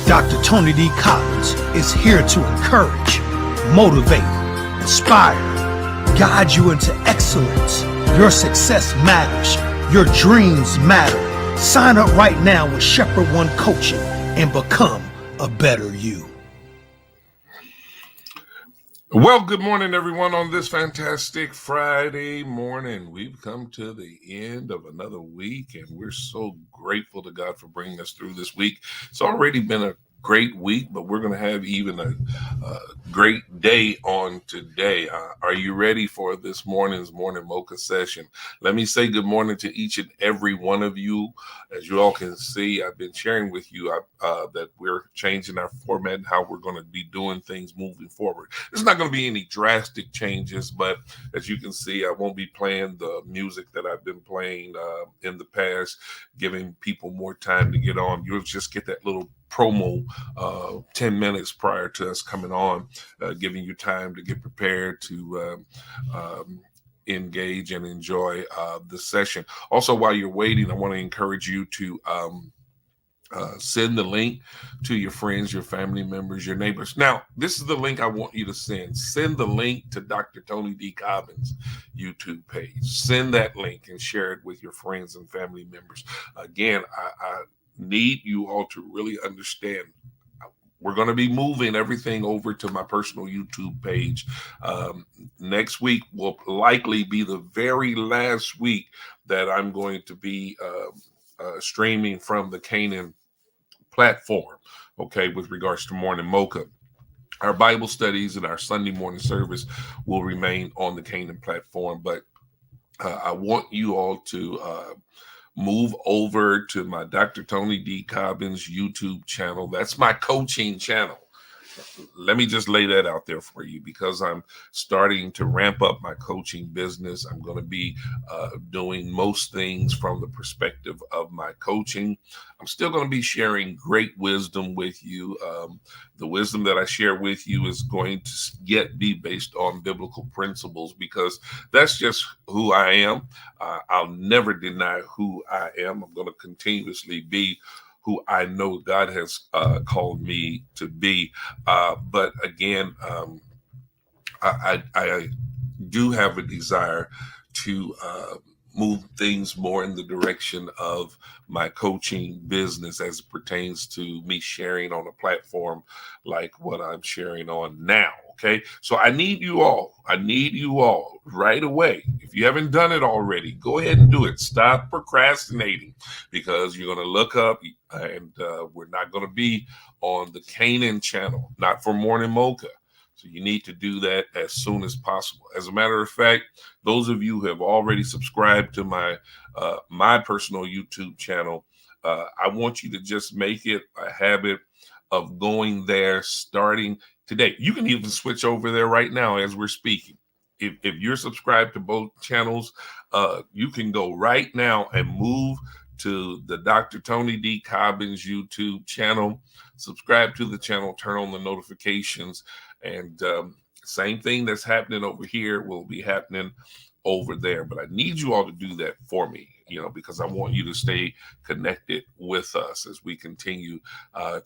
Dr. Tony D. Collins is here to encourage, motivate, inspire, guide you into excellence. Your success matters. Your dreams matter. Sign up right now with Shepherd One Coaching and become a better you. Well, good morning, everyone, on this fantastic Friday morning. We've come to the end of another week, and we're so grateful to God for bringing us through this week. It's already been a great week, but we're going to have even a great day on today. Are you ready for this morning's Morning Mocha session? Let me say good morning to each and every one of you. As you all can see, I've been sharing with you that we're changing our format and how we're going to be doing things moving forward. There's not going to be any drastic changes, but as you can see, I won't be playing the music that I've been playing in the past, giving people more time to get on. You'll just get that little promo 10 minutes prior to us coming on, giving you time to get prepared to engage and enjoy the session. Also, while you're waiting, I want to encourage you to send the link to your friends, your family members, your neighbors. Now, this is the link I want you to send. Send the link to Dr. Tony D. Collins' YouTube page. Send that link and share it with your friends and family members. Again, I need you all to really understand. We're going to be moving everything over to my personal YouTube page. Next week will likely be the very last week that I'm going to be streaming from the Canaan platform, okay, with regards to Morning Mocha. Our Bible studies and our Sunday morning service will remain on the Canaan platform, but I want you all to move over to my Dr. Tony D. Collins YouTube channel. That's my coaching channel. Let me just lay that out there for you because I'm starting to ramp up my coaching business. I'm going to be doing most things from the perspective of my coaching. I'm still going to be sharing great wisdom with you. The wisdom that I share with you is going to yet be based on biblical principles because that's just who I am. I'll never deny who I am. I'm going to continuously be who I know God has called me to be. But again, I do have a desire to move things more in the direction of my coaching business as it pertains to me sharing on a platform like what I'm sharing on now. Okay, so I need you all right away. If you haven't done it already, go ahead and do it. Stop procrastinating because you're going to look up and we're not going to be on the Canaan channel, not for Morning Mocha. So you need to do that as soon as possible. As a matter of fact, those of you who have already subscribed to my my personal YouTube channel, I want you to just make it a habit of going there starting today. You can even switch over there right now as we're speaking. If you're subscribed to both channels, you can go right now and move to the Dr. Tony D. Collins YouTube channel. Subscribe to the channel, turn on the notifications, and same thing that's happening over here will be happening over there. But I need you all to do that for me, because I want you to stay connected with us as we continue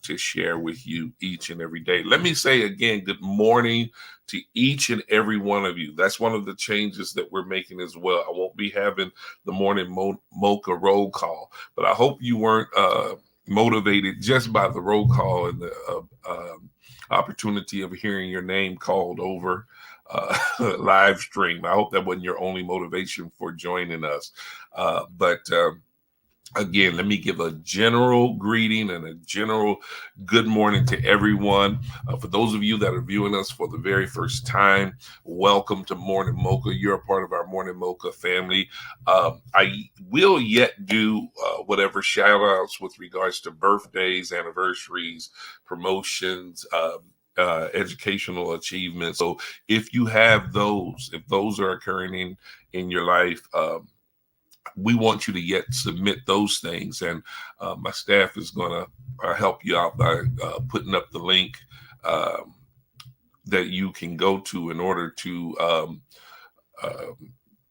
to share with you each and every day. Let me say again, good morning to each and every one of you. That's one of the changes that we're making as well. I won't be having the Morning Mocha roll call, but I hope you weren't motivated just by the roll call and the opportunity of hearing your name called over live stream. I hope that wasn't your only motivation for joining us. But again, let me give a general greeting and a general good morning to everyone. For those of you that are viewing us for the very first time, welcome to Morning Mocha. You're a part of our Morning Mocha family. I will yet do whatever shout outs with regards to birthdays, anniversaries, promotions, educational achievements. So if you have those, if those are occurring in your life, we want you to yet submit those things. And my staff is going to help you out by putting up the link that you can go to in order to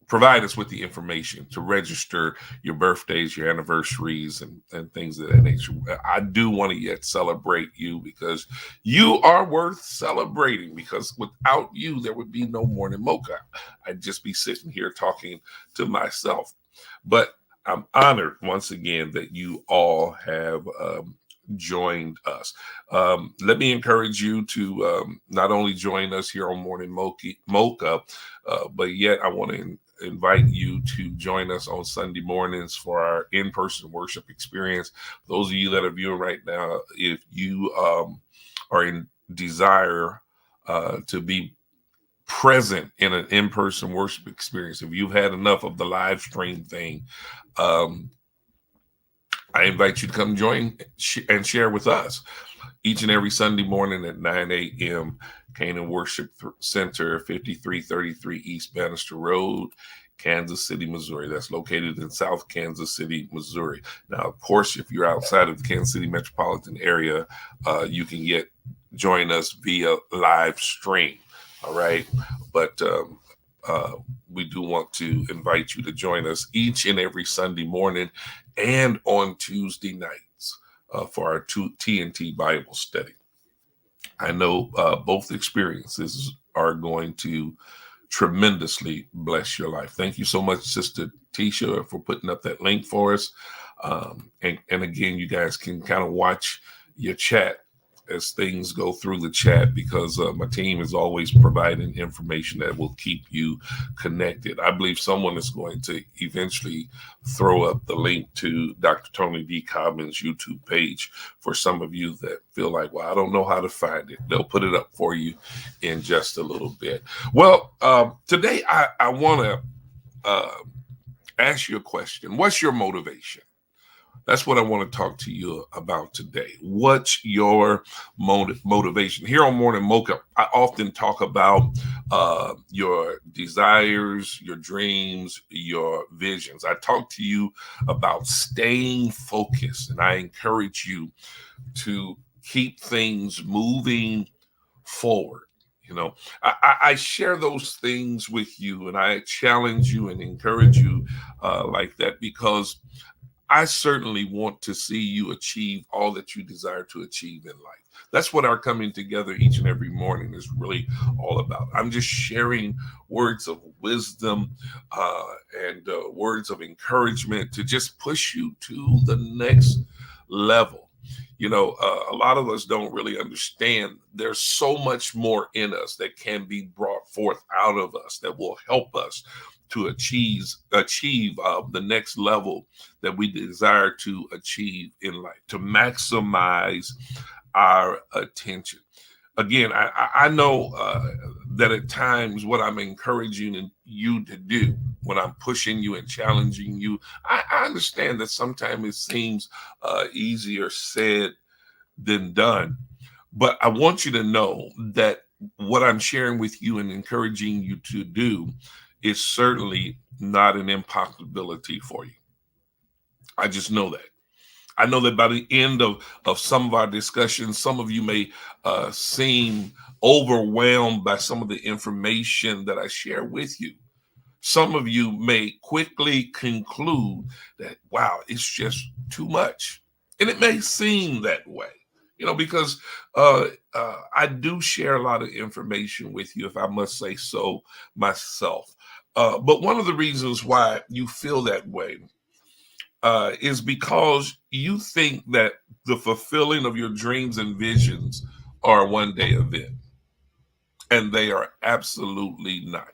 provide us with the information to register your birthdays, your anniversaries, and things of that nature. I do want to yet celebrate you because you are worth celebrating, because without you, there would be no Morning Mocha. I'd just be sitting here talking to myself. But I'm honored once again that you all have joined us. Let me encourage you to not only join us here on Morning Mocha, but yet I want to invite you to join us on Sunday mornings for our in-person worship experience. Those of you that are viewing right now, if you are in desire to be present in an in-person worship experience, if you've had enough of the live stream thing, I invite you to come join and share with us each and every Sunday morning at 9 a.m. Canaan Worship Center, 5333 East Bannister Road, Kansas City, Missouri. That's located in South Kansas City, Missouri. Now, of course, if you're outside of the Kansas City metropolitan area, you can join us via live stream. All right. But we do want to invite you to join us each and every Sunday morning and on Tuesday nights for our TNT Bible study. I know both experiences are going to tremendously bless your life. Thank you so much, Sister Tisha, for putting up that link for us. And again, you guys can kind of watch your chat as things go through the chat, because my team is always providing information that will keep you connected. I believe someone is going to eventually throw up the link to Dr. Tony D. Cobbins' YouTube page for some of you that feel like, well, I don't know how to find it. They'll put it up for you in just a little bit. Well, today I want to ask you a question. What's your motivation? That's what I want to talk to you about today. What's your motivation? Here on Morning Mocha, I often talk about your desires, your dreams, your visions. I talk to you about staying focused, and I encourage you to keep things moving forward. You know, I share those things with you, and I challenge you and encourage you like that, because I certainly want to see you achieve all that you desire to achieve in life. That's what our coming together each and every morning is really all about. I'm just sharing words of wisdom and words of encouragement to just push you to the next level. You know, a lot of us don't really understand there's so much more in us that can be brought forth out of us that will help us to achieve the next level that we desire to achieve in life, to maximize our attention. Again, I know that at times what I'm encouraging you to do, when I'm pushing you and challenging you, I understand that sometimes it seems easier said than done. But I want you to know that what I'm sharing with you and encouraging you to do is certainly not an impossibility for you. I just know that. I know that by the end of some of our discussions, some of you may seem overwhelmed by some of the information that I share with you. Some of you may quickly conclude that, wow, it's just too much. And it may seem that way, you know, because I do share a lot of information with you, if I must say so myself. But one of the reasons why you feel that way is because you think that the fulfilling of your dreams and visions are a one-day event, and they are absolutely not.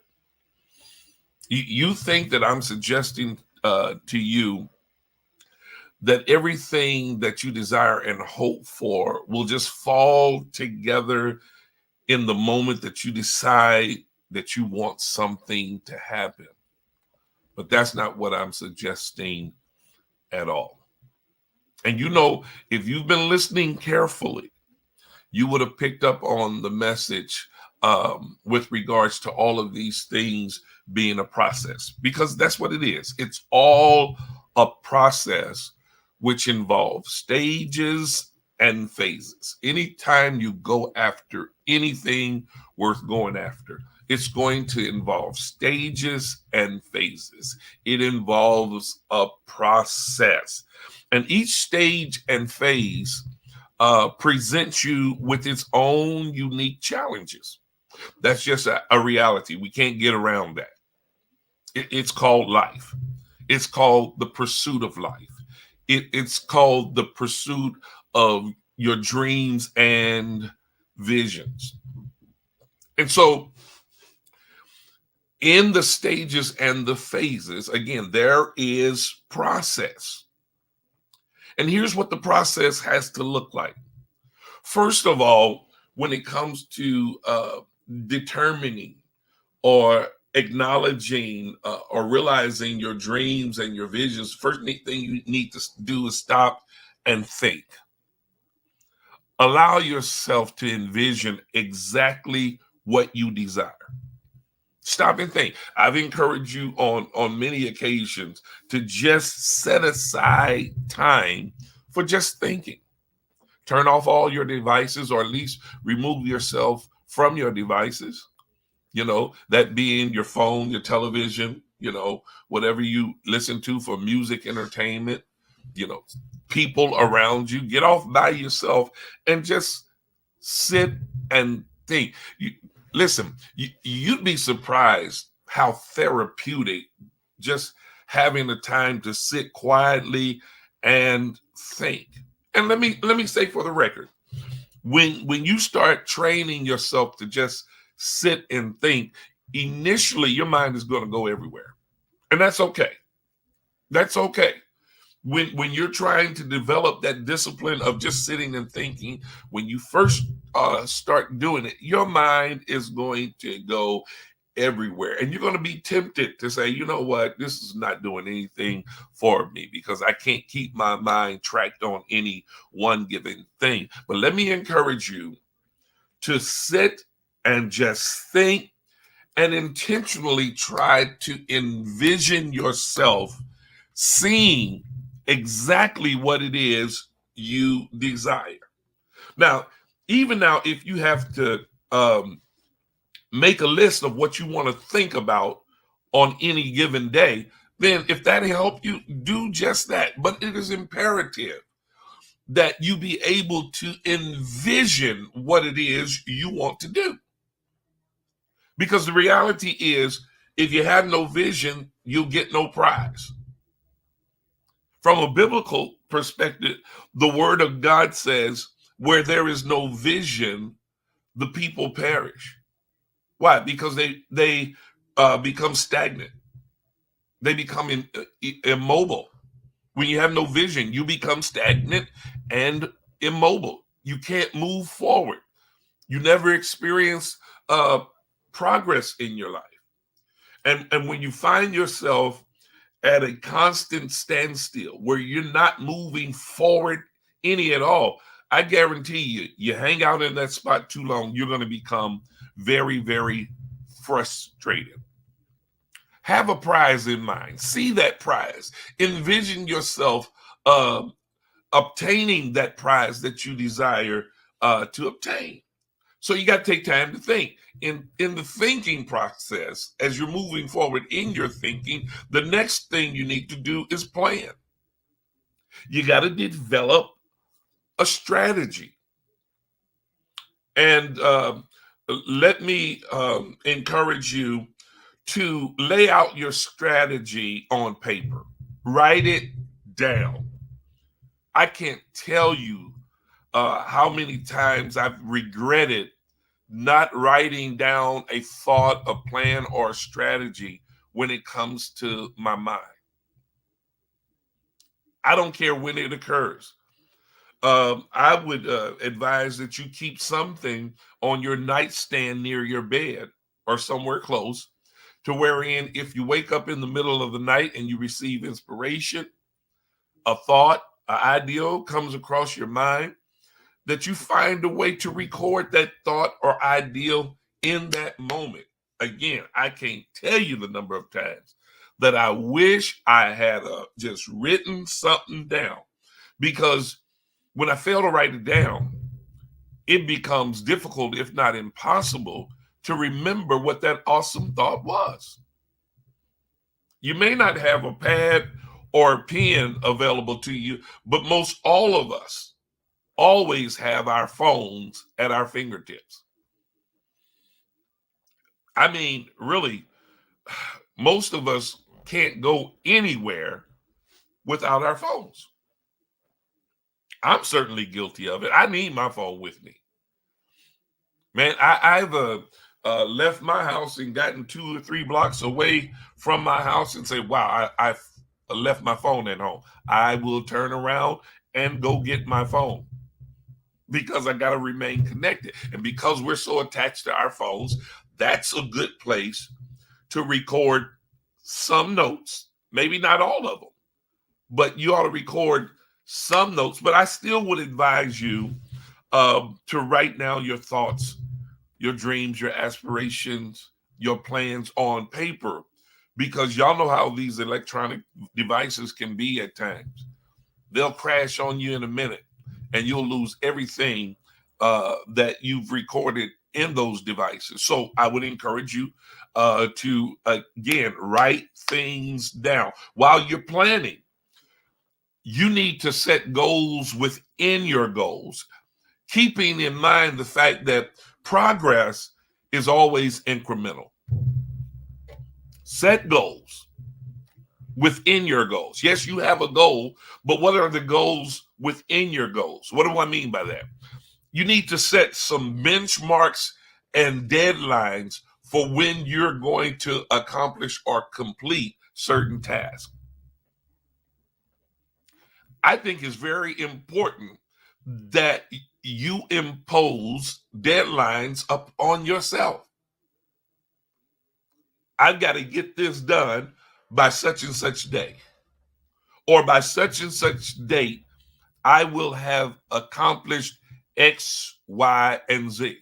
You think that I'm suggesting to you that everything that you desire and hope for will just fall together in the moment that you decide that you want something to happen. But that's not what I'm suggesting at all. And you know, if you've been listening carefully, you would have picked up on the message with regards to all of these things being a process, because that's what it is. It's all a process which involves stages and phases. Anytime you go after anything worth going after, It's going to involve stages and phases. It involves a process. And each stage and phase presents you with its own unique challenges. That's just a reality. We can't get around that. It's called life. It's called the pursuit of life. It's called the pursuit of your dreams and visions. And so, in the stages and the phases, again, there is process. And here's what the process has to look like. First of all, when it comes to determining or acknowledging or realizing your dreams and your visions, first thing you need to do is stop and think. Allow yourself to envision exactly what you desire. Stop and think. I've encouraged you on many occasions to just set aside time for just thinking. Turn off all your devices, or at least remove yourself from your devices. That being your phone, your television, whatever you listen to for music, entertainment, people around you. Get off by yourself and just sit and think. Listen, you'd be surprised how therapeutic just having the time to sit quietly and think. And let me say for the record, when you start training yourself to just sit and think, initially your mind is going to go everywhere. And that's okay. That's okay. When you're trying to develop that discipline of just sitting and thinking, when you first start doing it, your mind is going to go everywhere. And you're going to be tempted to say, you know what, this is not doing anything for me because I can't keep my mind tracked on any one given thing. But let me encourage you to sit and just think and intentionally try to envision yourself seeing exactly what it is you desire. Now, even now, if you have to make a list of what you want to think about on any given day, then if that helps you, do just that. But it is imperative that you be able to envision what it is you want to do. Because the reality is, if you have no vision, you'll get no prize. From a biblical perspective, the word of God says, where there is no vision, the people perish. Why? Because they become stagnant. They become immobile. When you have no vision, you become stagnant and immobile. You can't move forward. You never experience progress in your life. And when you find yourself at a constant standstill where you're not moving forward any at all, I guarantee you hang out in that spot too long, you're going to become very, very frustrated. Have a prize in mind. See that prize. Envision yourself obtaining that prize that you desire to obtain. So you got to take time to think. In the thinking process, as you're moving forward in your thinking, the next thing you need to do is plan. You got to develop a strategy. And let me encourage you to lay out your strategy on paper. Write it down. I can't tell you how many times I've regretted not writing down a thought, a plan, or a strategy when it comes to my mind. I don't care when it occurs. I would advise that you keep something on your nightstand near your bed or somewhere close, to wherein if you wake up in the middle of the night and you receive inspiration, a thought, an idea comes across your mind, that you find a way to record that thought or ideal in that moment. Again, I can't tell you the number of times that I wish I had just written something down, because when I fail to write it down, it becomes difficult, if not impossible, to remember what that awesome thought was. You may not have a pad or a pen available to you, but most all of us always have our phones at our fingertips. I mean, really, most of us can't go anywhere without our phones. I'm certainly guilty of it. I need my phone with me. Man, I've left my house and gotten 2 or 3 blocks away from my house and say, wow, I've left my phone at home. I will turn around and go get my phone because I got to remain connected. And because we're so attached to our phones, that's a good place to record some notes, maybe not all of them, but you ought to record some notes. But I still would advise you to write down your thoughts, your dreams, your aspirations, your plans on paper, because y'all know how these electronic devices can be at times. They'll crash on you in a minute and you'll lose everything that you've recorded in those devices. So I would encourage you to, again, write things down. While you're planning, you need to set goals within your goals, keeping in mind the fact that progress is always incremental. Set goals within your goals. Yes, you have a goal, but what are the goals within your goals? What do I mean by that? You need to set some benchmarks and deadlines for when you're going to accomplish or complete certain tasks. I think it's very important that you impose deadlines up on yourself. I've got to get this done by such and such day, or by such and such date, I will have accomplished X, Y, and Z.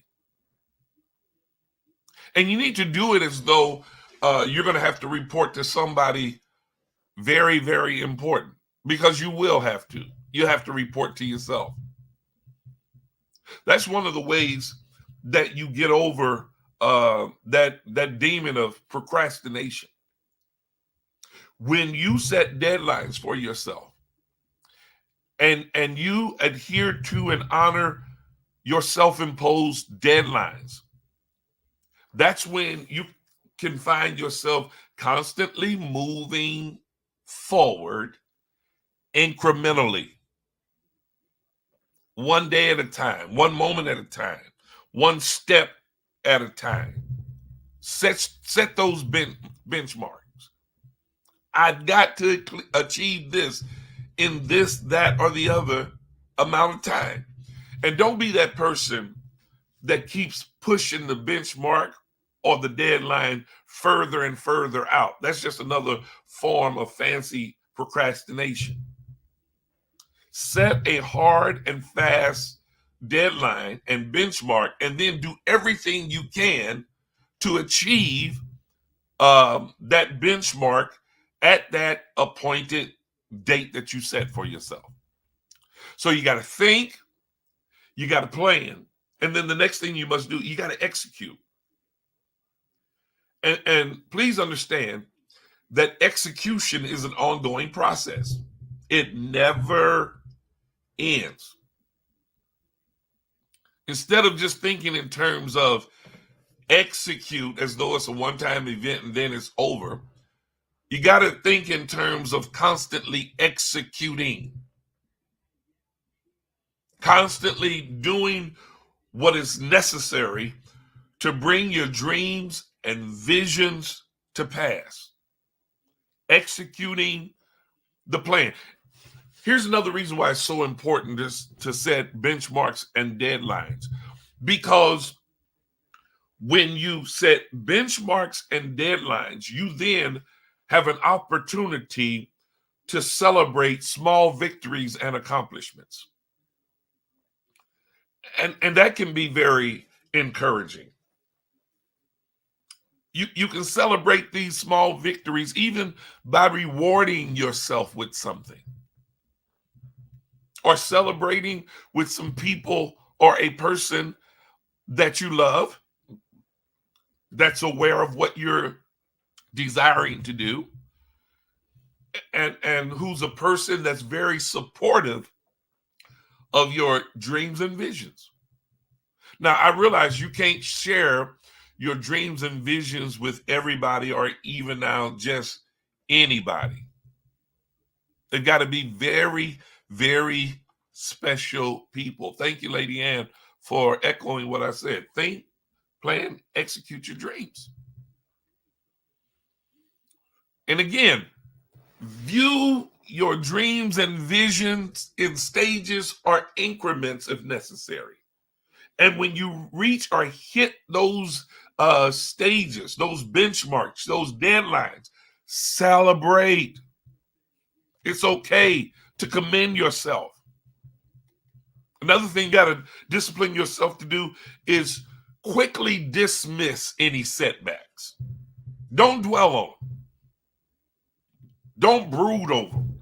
And you need to do it as though you're going to have to report to somebody very, very important, because you will have to. You have to report to yourself. That's one of the ways that you get over that demon of procrastination. When you set deadlines for yourself and you adhere to and honor your self-imposed deadlines, that's when you can find yourself constantly moving forward incrementally, one day at a time, one moment at a time, one step at a time. Set those benchmarks. I've got to achieve this in this, that, or the other amount of time. And don't be that person that keeps pushing the benchmark or the deadline further and further out. That's just another form of fancy procrastination. Set a hard and fast deadline and benchmark, and then do everything you can to achieve that benchmark at that appointed date that you set for yourself. So you got to think, you got to plan, and then the next thing you must do, you got to execute. And please understand that execution is an ongoing process. It never ends. Instead of just thinking in terms of execute as though it's a one-time event and then it's over, you got to think in terms of constantly executing, constantly doing what is necessary to bring your dreams and visions to pass, executing the plan. Here's another reason why it's so important to set benchmarks and deadlines, because when you set benchmarks and deadlines, you then have an opportunity to celebrate small victories and accomplishments. And that can be very encouraging. You can celebrate these small victories even by rewarding yourself with something, or celebrating with some people or a person that you love. that's aware of what you're desiring to do, and who's a person that's very supportive of your dreams and visions. Now, I realize you can't share your dreams and visions with everybody, or even now just anybody. They've got to be very, very special people. Thank you, Lady Ann, for echoing what I said. Think, plan, execute your dreams. And again, view your dreams and visions in stages or increments if necessary. And when you reach or hit those stages, those benchmarks, those deadlines, celebrate. It's okay to commend yourself. Another thing you got to discipline yourself to do is quickly dismiss any setbacks. Don't dwell on them. Don't brood over them.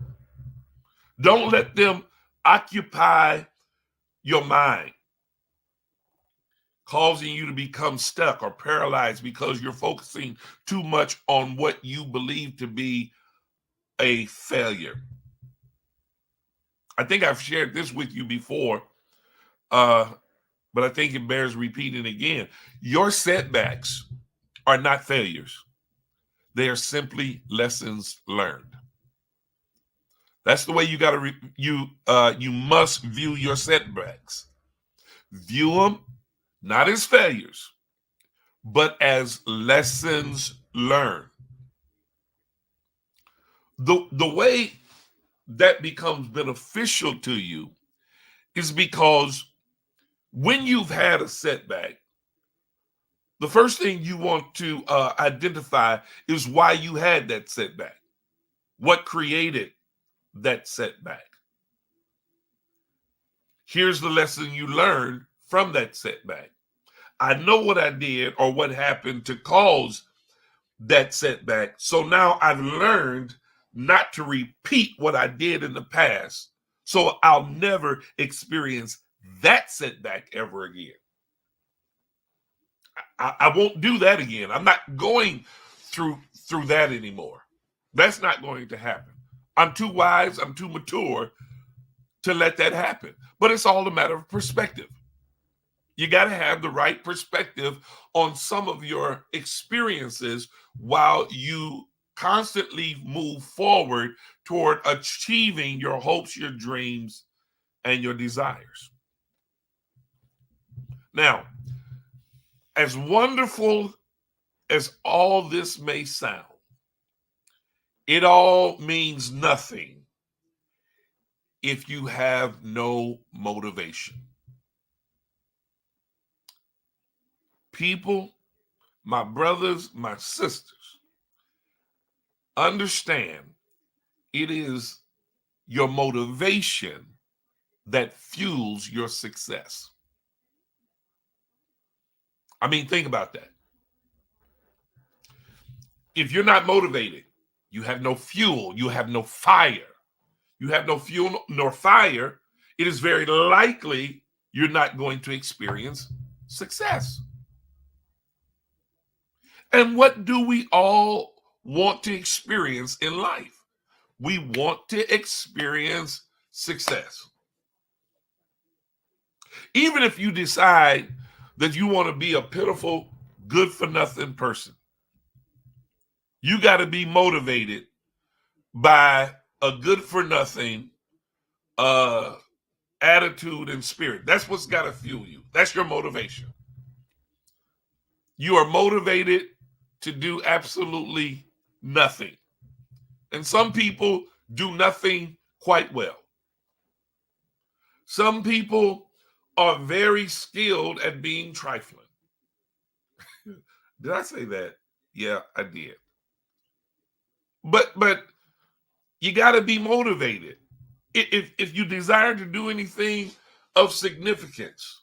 Don't let them occupy your mind, causing you to become stuck or paralyzed because you're focusing too much on what you believe to be a failure. I think I've shared this with you before, but I think it bears repeating again. Your setbacks are not failures. They are simply lessons learned. That's the way you got to you must view your setbacks. View them not as failures, but as lessons learned. The way that becomes beneficial to you is because when you've had a setback, the first thing you want to identify is why you had that setback. What created that setback? Here's the lesson you learned from that setback. I know what I did or what happened to cause that setback. So now I've learned not to repeat what I did in the past. So I'll never experience that setback ever again. I won't do that again. I'm not going through that anymore. That's not going to happen. I'm too wise, I'm too mature to let that happen. But it's all a matter of perspective. You got to have the right perspective on some of your experiences while you constantly move forward toward achieving your hopes, your dreams, and your desires. Now, as wonderful as all this may sound, it all means nothing if you have no motivation. People, my brothers, my sisters, understand it is your motivation that fuels your success. I mean, think about that. If you're not motivated, you have no fuel, you have no fire. You have no fuel nor fire, it is very likely you're not going to experience success. And what do we all want to experience in life? We want to experience success. Even if you decide that you want to be a pitiful, good-for-nothing person, you got to be motivated by a good-for-nothing attitude and spirit. That's what's got to fuel you. That's your motivation. You are motivated to do absolutely nothing. And some people do nothing quite well. Some people are very skilled at being trifling. Did I say that? Yeah, I did. But you got to be motivated. If you desire to do anything of significance,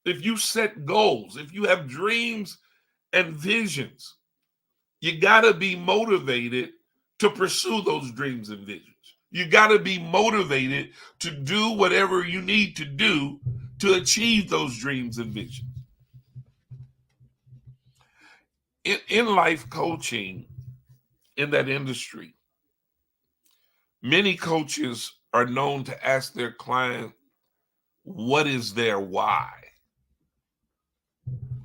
if you set goals, if you have dreams and visions, you got to be motivated to pursue those dreams and visions. You got to be motivated to do whatever you need to do to achieve those dreams and visions. in life coaching, in that industry, many coaches are known to ask their client, what is their why?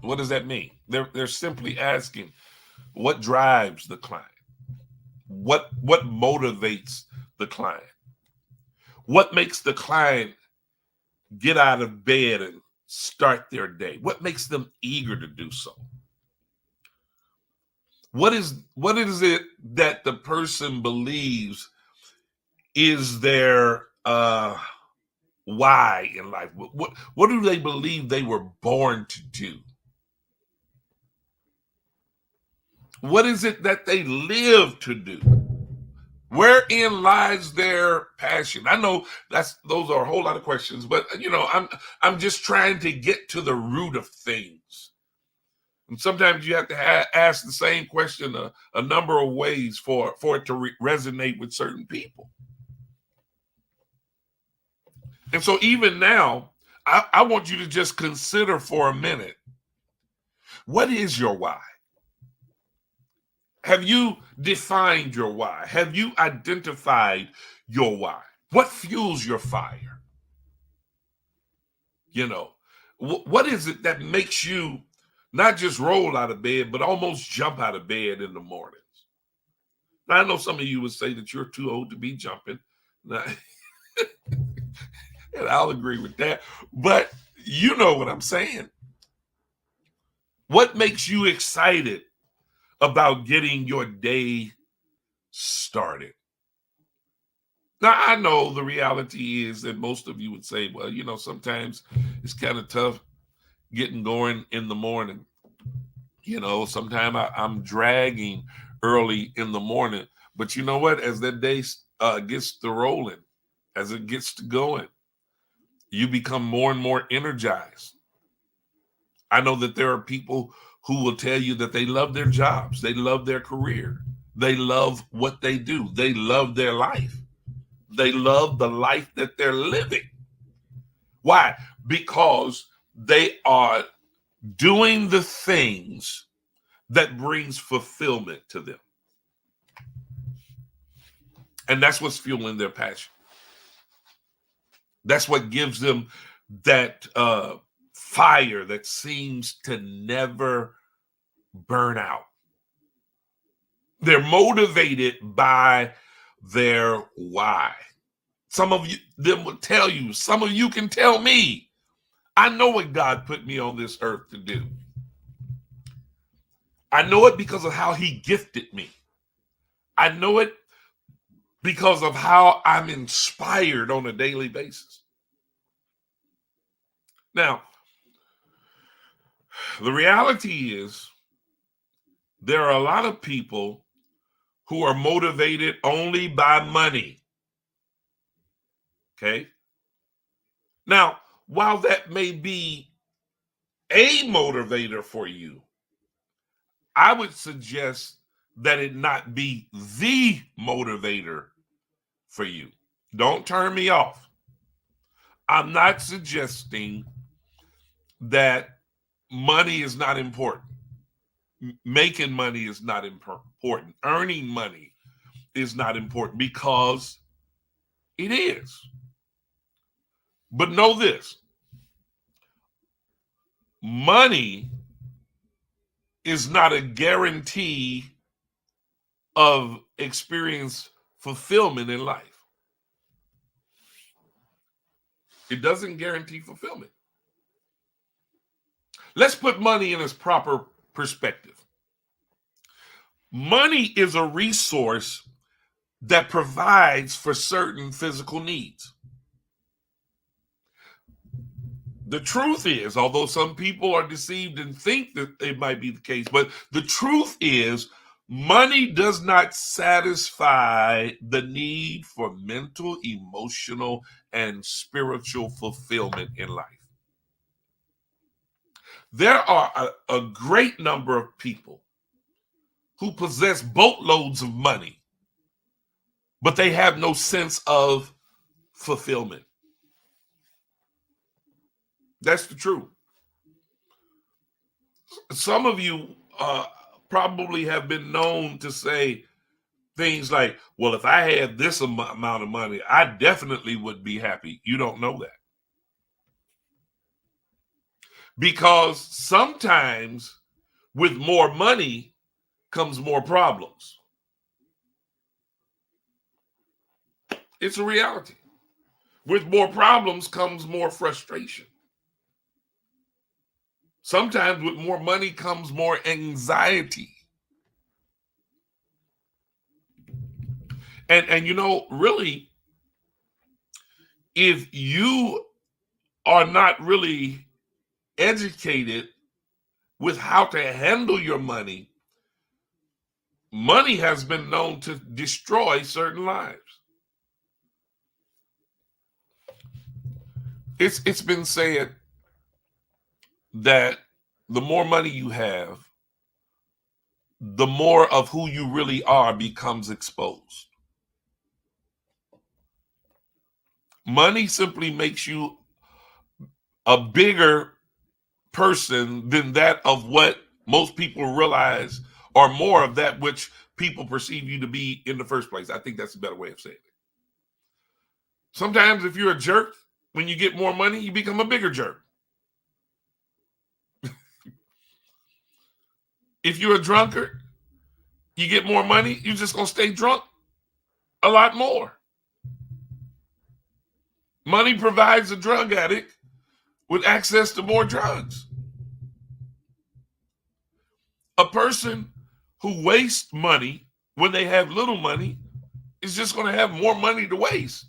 What does that mean? They're simply asking, what drives the client? What motivates the client? What makes the client get out of bed and start their day? What makes them eager to do so? What is it that the person believes is their why in life? What do they believe they were born to do? What is it that they live to do? Wherein lies their passion? I know those are a whole lot of questions, but I'm just trying to get to the root of things. And sometimes you have to ask the same question a number of ways for it to resonate with certain people. And so even now, I want you to just consider for a minute, what is your why? Have you defined your why? Have you identified your why? What fuels your fire? What is it that makes you not just roll out of bed, but almost jump out of bed in the mornings? Now, I know some of you would say that you're too old to be jumping. Now, and I'll agree with that. But you know what I'm saying. What makes you excited about getting your day started? Now, I know the reality is that most of you would say, well, sometimes it's kind of tough getting going in the morning. Sometimes I'm dragging early in the morning. But you know what? As that day gets to rolling, as it gets to going, you become more and more energized. I know that there are people who will tell you that they love their jobs. They love their career. They love what they do. They love their life. They love the life that they're living. Why? Because they are doing the things that brings fulfillment to them. And that's what's fueling their passion. That's what gives them that fire that seems to never burn out. They're motivated by their why. Some of them will tell you, some of you can tell me, I know what God put me on this earth to do. I know it because of how he gifted me. I know it because of how I'm inspired on a daily basis. Now, the reality is there are a lot of people who are motivated only by money. Okay? Now, while that may be a motivator for you, I would suggest that it not be the motivator for you. Don't turn me off. I'm not suggesting that money is not important. Making money is not important. Earning money is not important, because it is. But know this: money is not a guarantee of experience fulfillment in life. It doesn't guarantee fulfillment. Let's put money in its proper perspective. Money is a resource that provides for certain physical needs. The truth is, although some people are deceived and think that it might be the case, but the truth is, money does not satisfy the need for mental, emotional, and spiritual fulfillment in life. There are a great number of people who possess boatloads of money, but they have no sense of fulfillment. That's the truth. Some of you probably have been known to say things like, well, if I had this amount of money, I definitely would be happy. You don't know that. Because sometimes with more money comes more problems. It's a reality. With more problems comes more frustration. Sometimes with more money comes more anxiety. And you know, really, if you are not really educated with how to handle your money, money has been known to destroy certain lives. It's been said that the more money you have, the more of who you really are becomes exposed. Money simply makes you a bigger person than that of what most people realize, or more of that which people perceive you to be in the first place. I think that's a better way of saying it. Sometimes if you're a jerk, when you get more money, you become a bigger jerk. If you're a drunkard, you get more money, you're just going to stay drunk a lot more. Money provides a drug addict with access to more drugs. A person who wastes money when they have little money is just going to have more money to waste.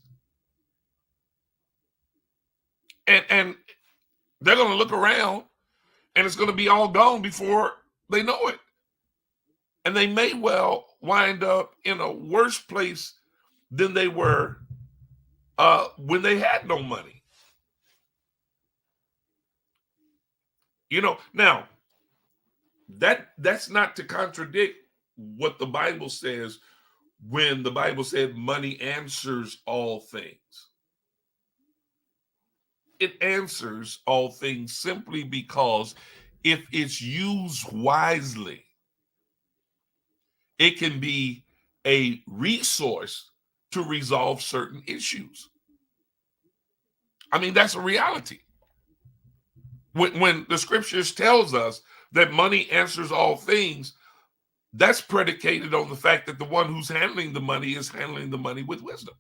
And they're going to look around and it's going to be all gone before they know it. And they may well wind up in a worse place than they were when they had no money. You know, now that's not to contradict what the Bible says when the Bible said money answers all things. It answers all things simply because if it's used wisely, it can be a resource to resolve certain issues. I mean, that's a reality. When the scriptures tells us that money answers all things, that's predicated on the fact that the one who's handling the money is handling the money with wisdom.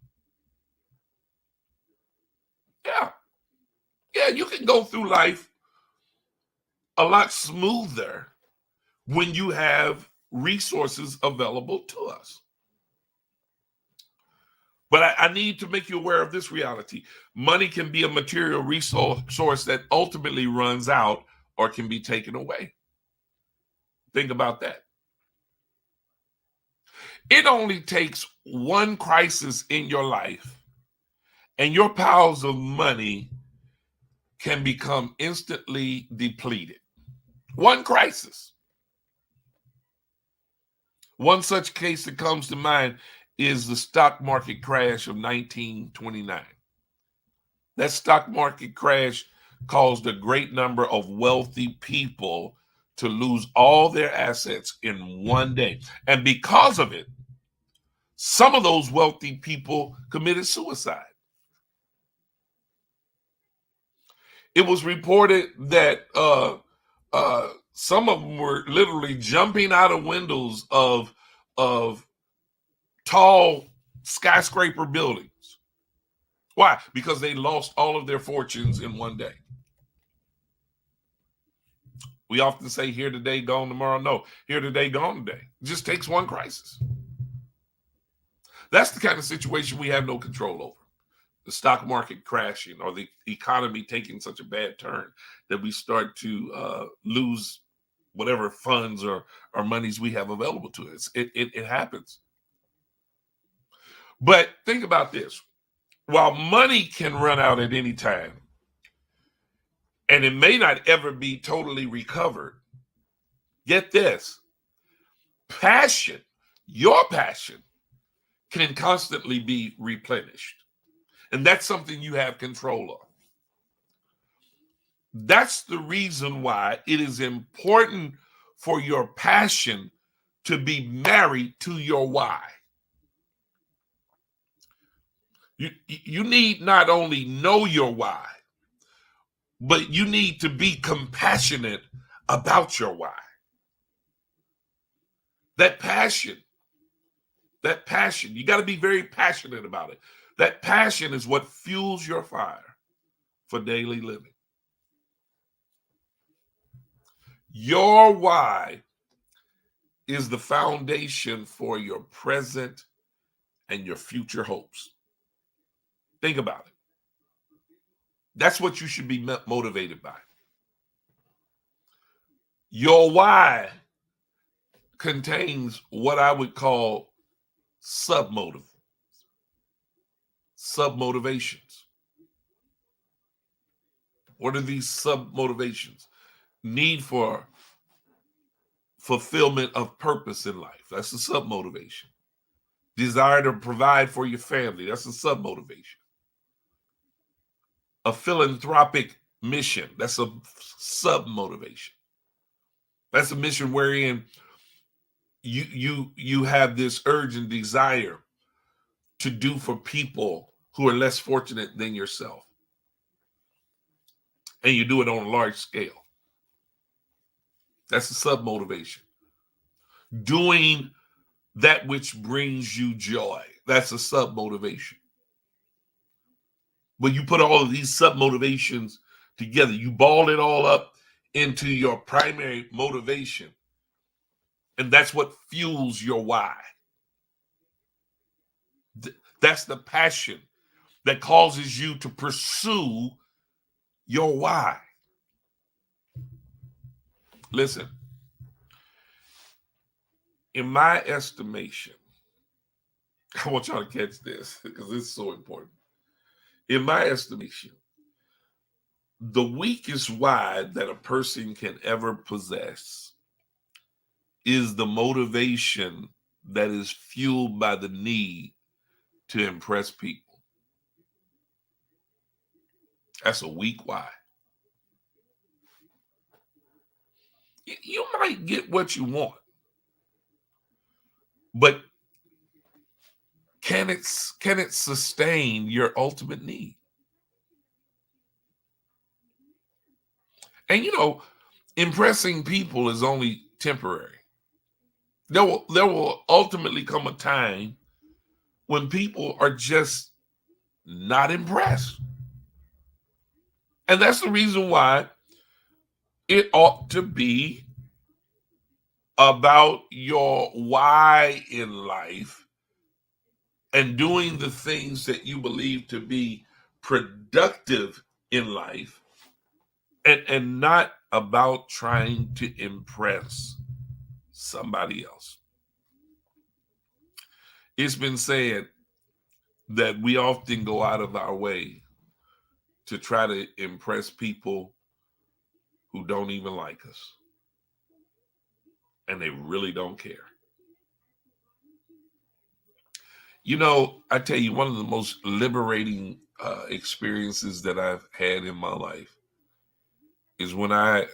Yeah, you can go through life a lot smoother when you have resources available to us. But I need to make you aware of this reality. Money can be a material resource that ultimately runs out or can be taken away. Think about that. It only takes one crisis in your life, and your piles of money can become instantly depleted. One crisis. One such case that comes to mind is the stock market crash of 1929. That stock market crash caused a great number of wealthy people to lose all their assets in one day. And because of it, some of those wealthy people committed suicide. It was reported that some of them were literally jumping out of windows of tall skyscraper buildings. Why? Because they lost all of their fortunes in one day. We often say here today, gone tomorrow. No, here today, gone today. It just takes one crisis. That's the kind of situation we have no control over. The stock market crashing or the economy taking such a bad turn that we start to lose whatever funds or monies we have available to us. It happens. But think about this. While money can run out at any time, and it may not ever be totally recovered, get this, passion, your passion, can constantly be replenished. And that's something you have control of. That's the reason why it is important for your passion to be married to your why. You need not only know your why, but you need to be compassionate about your why. That passion, you got to be very passionate about it. That passion is what fuels your fire for daily living. Your why is the foundation for your present and your future hopes. Think about it. That's what you should be motivated by. Your why contains what I would call submotivations. What are these submotivations? Need for fulfillment of purpose in life. That's a submotivation. Desire to provide for your family. That's a submotivation. A philanthropic mission. That's a submotivation. That's a mission wherein you have this urge and desire to do for people who are less fortunate than yourself. And you do it on a large scale. That's a submotivation. Doing that which brings you joy. That's a submotivation. When you put all of these submotivations together, you ball it all up into your primary motivation. And that's what fuels your why. That's the passion that causes you to pursue your why. Listen, in my estimation, I want y'all to catch this because it's so important. In my estimation, the weakest why that a person can ever possess is the motivation that is fueled by the need to impress people. That's a weak why. You might get what you want, but can it sustain your ultimate need? And impressing people is only temporary. There will ultimately come a time when people are just not impressed. And that's the reason why it ought to be about your why in life and doing the things that you believe to be productive in life, and not about trying to impress somebody else. It's been said that we often go out of our way to try to impress people who don't even like us. And they really don't care. I tell you, one of the most liberating experiences that I've had in my life is when I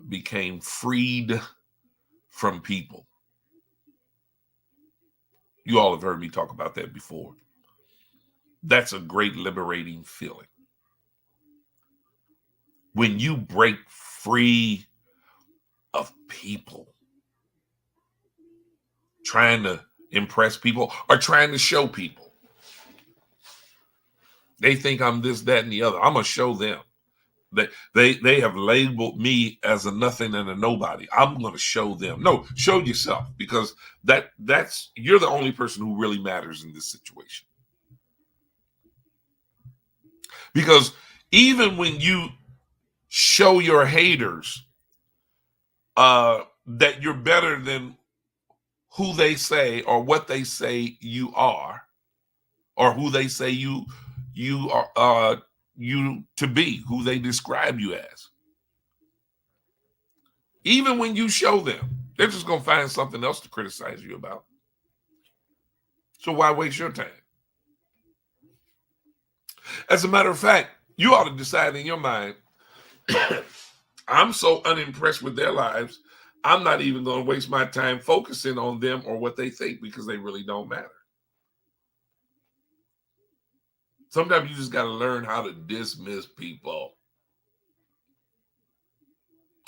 became freed from people. You all have heard me talk about that before. That's a great liberating feeling. When you break free of people trying to impress people or trying to show people. They think I'm this, that, and the other. I'm going to show them that they have labeled me as a nothing and a nobody. I'm going to show them. No, show yourself, because that's you're the only person who really matters in this situation. Because even when you show your haters that you're better than who they say or what they say you are, or who they say you are you to be, who they describe you as. Even when you show them, they're just going to find something else to criticize you about. So why waste your time? As a matter of fact, you ought to decide in your mind, I'm so unimpressed with their lives, I'm not even going to waste my time focusing on them or what they think, because they really don't matter. Sometimes you just got to learn how to dismiss people.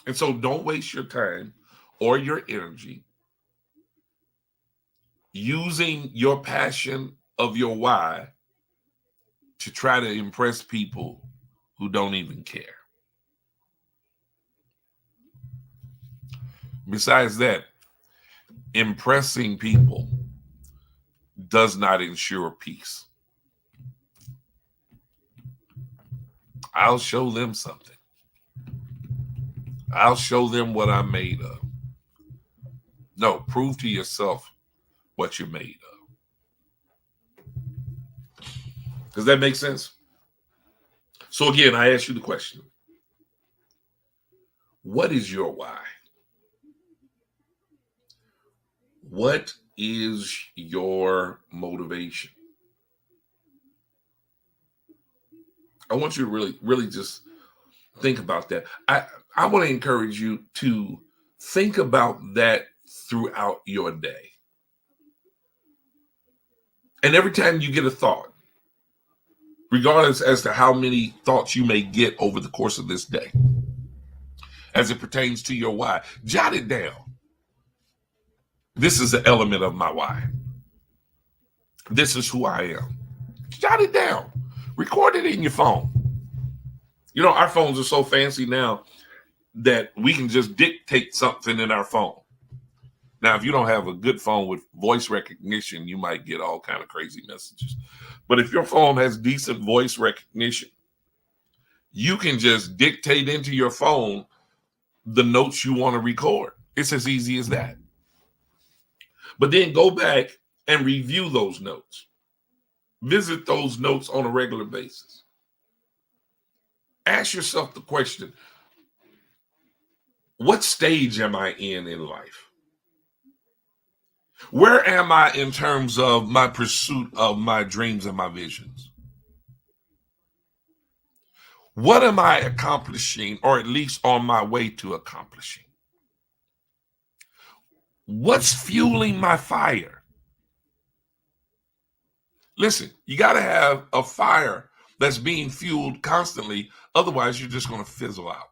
And so don't waste your time or your energy using your passion of your why to try to impress people who don't even care. Besides that, impressing people does not ensure peace. I'll show them something. I'll show them what I'm made of. No, prove to yourself what you're made of. Does that make sense? So again, I ask you the question. What is your why? What is your motivation? I want you to really just think about that. I want to encourage you to think about that throughout your day. And every time you get a thought, regardless as to how many thoughts you may get over the course of this day, as it pertains to your why, jot it down. This is the element of my why. This is who I am. Jot it down. Record it in your phone. You know, our phones are so fancy now that we can just dictate something in our phone. Now, if you don't have a good phone with voice recognition, you might get all kind of crazy messages. But if your phone has decent voice recognition, you can just dictate into your phone the notes you want to record. It's as easy as that. But then go back and review those notes. Visit those notes on a regular basis. Ask yourself the question, what stage am I in life? Where am I in terms of my pursuit of my dreams and my visions? What am I accomplishing, or at least on my way to accomplishing? What's fueling my fire? Listen, you got to have a fire that's being fueled constantly. Otherwise, you're just going to fizzle out.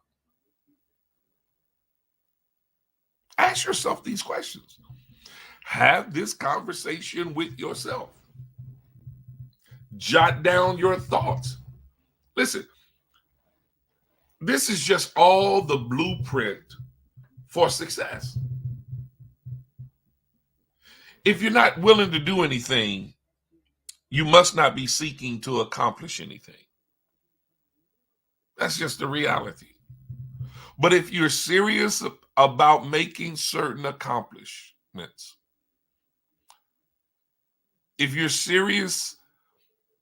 Ask yourself these questions. Have this conversation with yourself. Jot down your thoughts. Listen, this is just all the blueprint for success. If you're not willing to do anything, you must not be seeking to accomplish anything. That's just the reality. But if you're serious about making certain accomplishments, if you're serious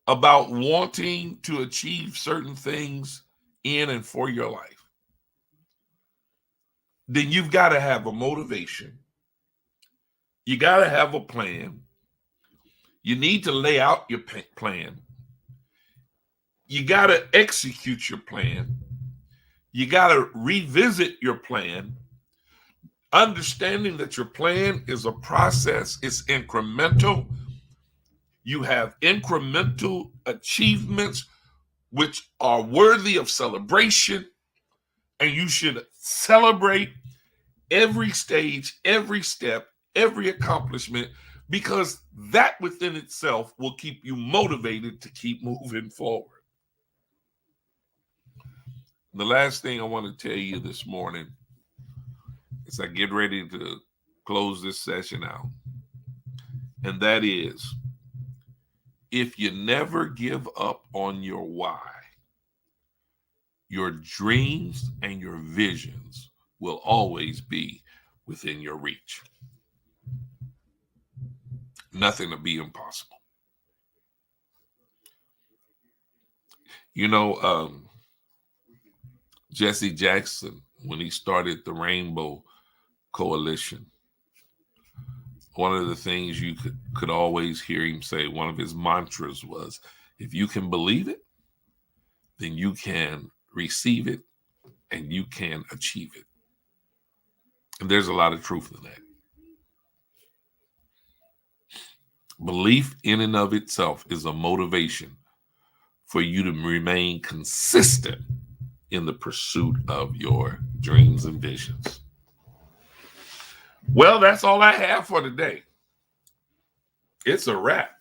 about wanting to achieve certain things in and for your life, then you've got to have a motivation. You got to have a plan. You need to lay out your plan. You got to execute your plan. You got to revisit your plan, understanding that your plan is a process. It's incremental. You have incremental achievements which are worthy of celebration, and you should celebrate every stage, every step, every accomplishment, because that within itself will keep you motivated to keep moving forward. The last thing I want to tell you this morning as I get ready to close this session out, and that is, if you never give up on your why, your dreams and your visions will always be within your reach. Nothing to be impossible. You know, Jesse Jackson, when he started the Rainbow Coalition, one of the things you could always hear him say, one of his mantras was, if you can believe it, then you can receive it and you can achieve it. And there's a lot of truth in that. Belief in and of itself is a motivation for you to remain consistent in the pursuit of your dreams and visions. Well, that's all I have for today. It's a wrap.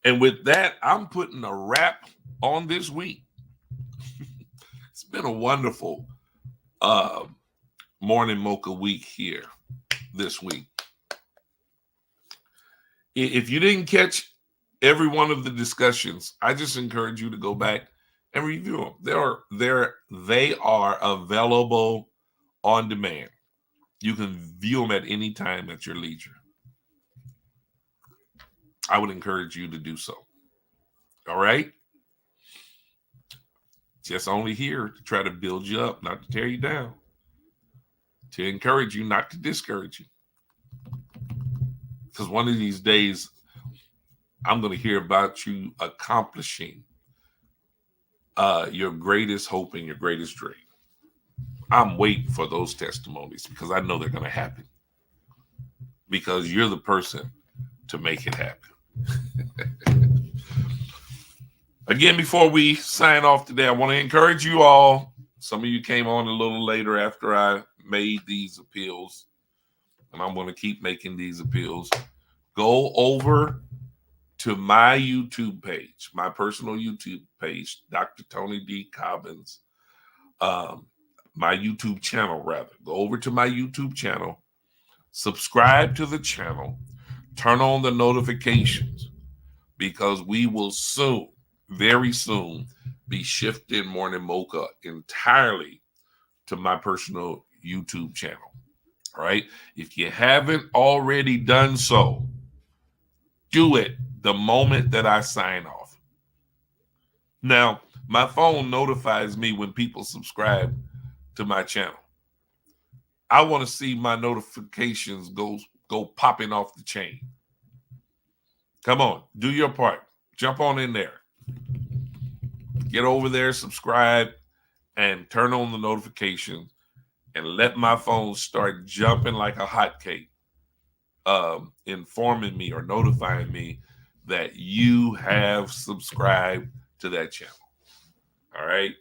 And with that, I'm putting a wrap on this week. It's been a wonderful Morning Mocha week here this week. If you didn't catch every one of the discussions, I just encourage you to go back and review them. They are available on demand. You can view them at any time at your leisure. I would encourage you to do so. All right? Just only here to try to build you up, not to tear you down. To encourage you, not to discourage you. Because one of these days, I'm going to hear about you accomplishing your greatest hope and your greatest dream. I'm waiting for those testimonies because I know they're going to happen. Because you're the person to make it happen. Again, before we sign off today, I want to encourage you all. Some of you came on a little later after I made these appeals, and I'm going to keep making these appeals. Go over to my YouTube page, my personal YouTube page, Dr. Tony D. Cobbins, my YouTube channel, rather. Go over to my YouTube channel, subscribe to the channel, turn on the notifications, because we will soon, very soon, be shifting Morning Mocha entirely to my personal YouTube channel. All right? If you haven't already done so, do it the moment that I sign off. Now, my phone notifies me when people subscribe to my channel. I want to see my notifications go popping off the chain. Come on, do your part. Jump on in there. Get over there, subscribe, and turn on the notifications, and let my phone start jumping like a hotcake, informing me or notifying me that you have subscribed to that channel. All right?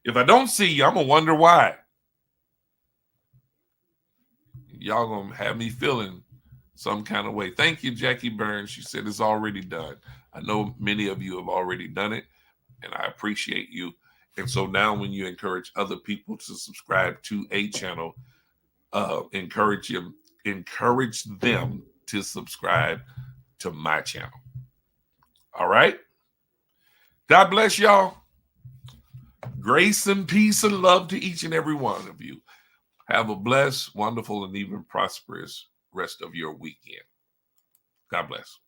If I don't see you, I'm going to wonder why. Y'all going to have me feeling some kind of way. Thank you, Jackie Burns. She said it's already done. I know many of you have already done it, and I appreciate you. And so now when you encourage other people to subscribe to a channel, encourage them to subscribe to my channel. All right? God bless y'all. Grace and peace and love to each and every one of you. Have a blessed, wonderful, and even prosperous rest of your weekend. God bless.